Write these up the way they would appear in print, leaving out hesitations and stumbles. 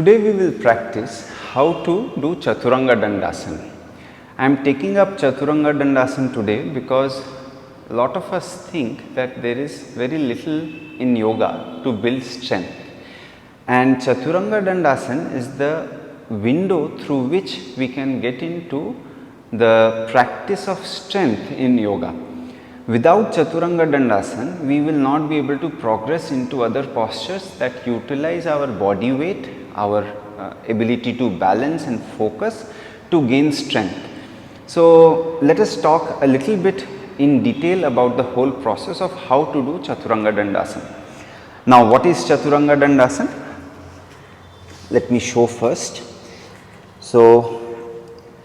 Today we will practice how to do Chaturanga Dandasana. I am taking up Chaturanga Dandasana today because a lot of us think that there is very little in yoga to build strength, and Chaturanga Dandasana is the window through which we can get into the practice of strength in yoga. Without Chaturanga Dandasana, we will not be able to progress into other postures that utilize our body weight, our ability to balance and focus to gain strength. So, let us talk a little bit in detail about the whole process of how to do Chaturanga Dandasana. Now, what is Chaturanga Dandasana? Let me show first. So,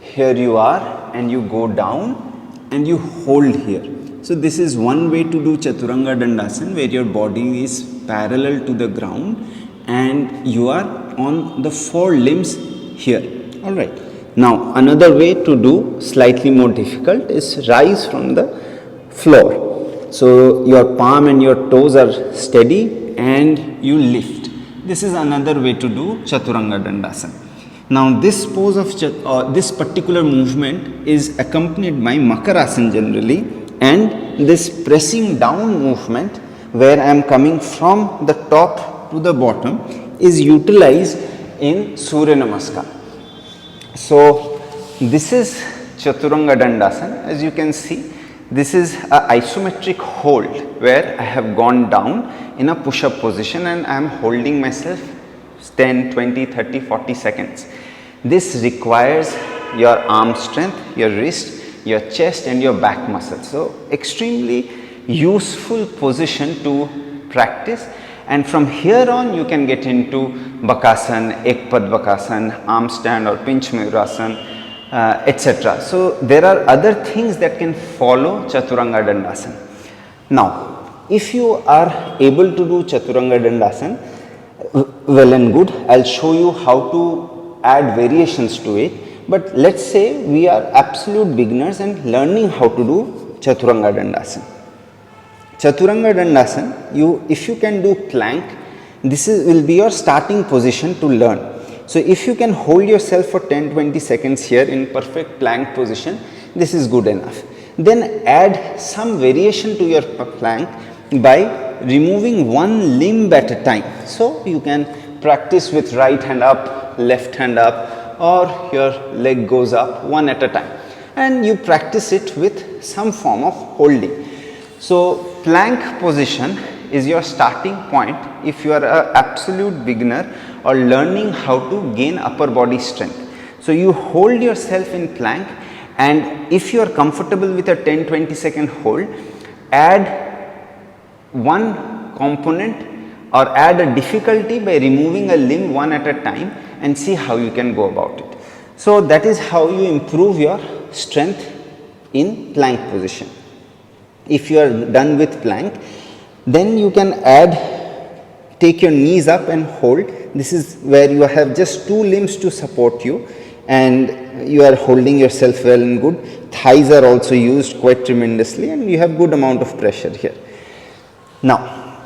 here you are and you go down and you hold here. So, this is one way to do Chaturanga Dandasana, where your body is parallel to the ground and you are on the four limbs here. Alright. Now, another way to do, slightly more difficult, is rise from the floor. So, your palm and your toes are steady and you lift. This is another way to do Chaturanga Dandasana. Now, this pose of this particular movement is accompanied by Makarasana generally, and this pressing down movement where I am coming from the top to the bottom is utilized in Surya Namaskar. So, this is Chaturanga Dandasana. As you can see, this is an isometric hold where I have gone down in a push-up position and I am holding myself 10, 20, 30, 40 seconds. This requires your arm strength, your wrist, your chest and your back muscles. So, extremely useful position to practice, and from here on you can get into Bakasana, Ekpad Bakasana, arm stand or pinch Mayurasana, etc. So, there are other things that can follow Chaturanga Dandasana. Now, if you are able to do Chaturanga Dandasana, well and good, I will show you how to add variations to it. But let us say we are absolute beginners and learning how to do Chaturanga Dandasana. Chaturanga Dandasana, if you can do plank, this will be your starting position to learn. So, if you can hold yourself for 10-20 seconds here in perfect plank position, this is good enough. Then add some variation to your plank by removing one limb at a time. So, you can practice with right hand up, left hand up, or your leg goes up one at a time, and you practice it with some form of holding. So, plank position is your starting point if you are an absolute beginner or learning how to gain upper body strength. So, you hold yourself in plank, and if you are comfortable with a 10-20 second hold, add one component or add a difficulty by removing a limb one at a time and see how you can go about it. So, that is how you improve your strength in plank position. If you are done with plank, then you can take your knees up and hold. This is where you have just two limbs to support you and you are holding yourself well and good. Thighs are also used quite tremendously and you have good amount of pressure here. Now,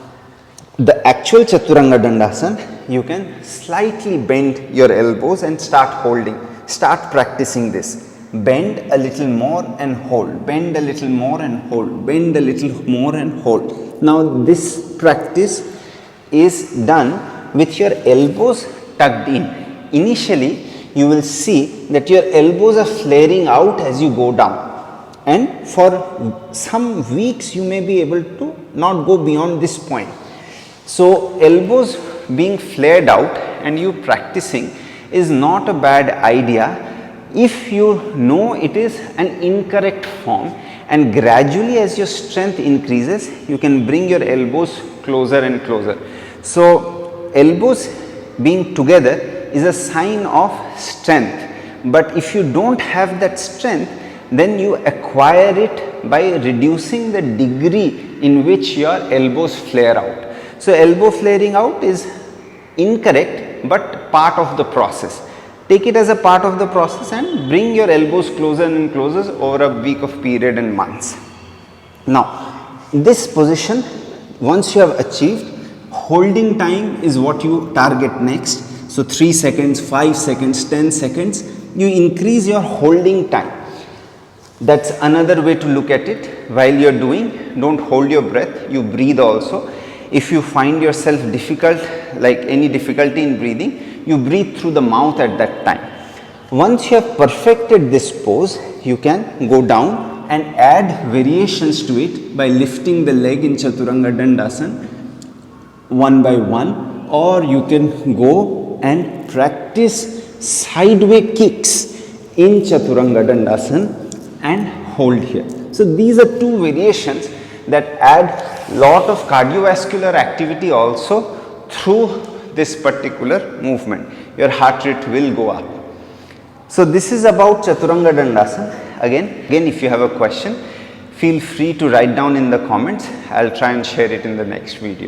the actual Chaturanga Dandasana, you can slightly bend your elbows and start holding, start practicing this. Bend a little more and hold, bend a little more and hold, bend a little more and hold. Now, this practice is done with your elbows tucked in. Initially, you will see that your elbows are flaring out as you go down, and for some weeks you may be able to not go beyond this point. So, elbows being flared out and you practicing is not a bad idea if you know it is an incorrect form, and gradually as your strength increases you can bring your elbows closer and closer. So, elbows being together is a sign of strength, but if you do not have that strength, then you acquire it by reducing the degree in which your elbows flare out. So, elbow flaring out is incorrect but part of the process. Take it as a part of the process and bring your elbows closer and closer over a week of period and months. Now, this position once you have achieved, holding time is what you target next. So 3 seconds, 5 seconds, 10 seconds, you increase your holding time. That's another way to look at it. While you are doing, don't hold your breath, you breathe also. If you find yourself difficult, like any difficulty in breathing, you breathe through the mouth at that time. Once you have perfected this pose, you can go down and add variations to it by lifting the leg in Chaturanga Dandasana one by one, or you can go and practice sideway kicks in Chaturanga Dandasana and hold here. So these are two variations that add lot of cardiovascular activity also through this particular movement. Your heart rate will go up. So this is about Chaturanga Dandasana. Again, if you have a question, feel free to write down in the comments. I'll try and share it in the next video.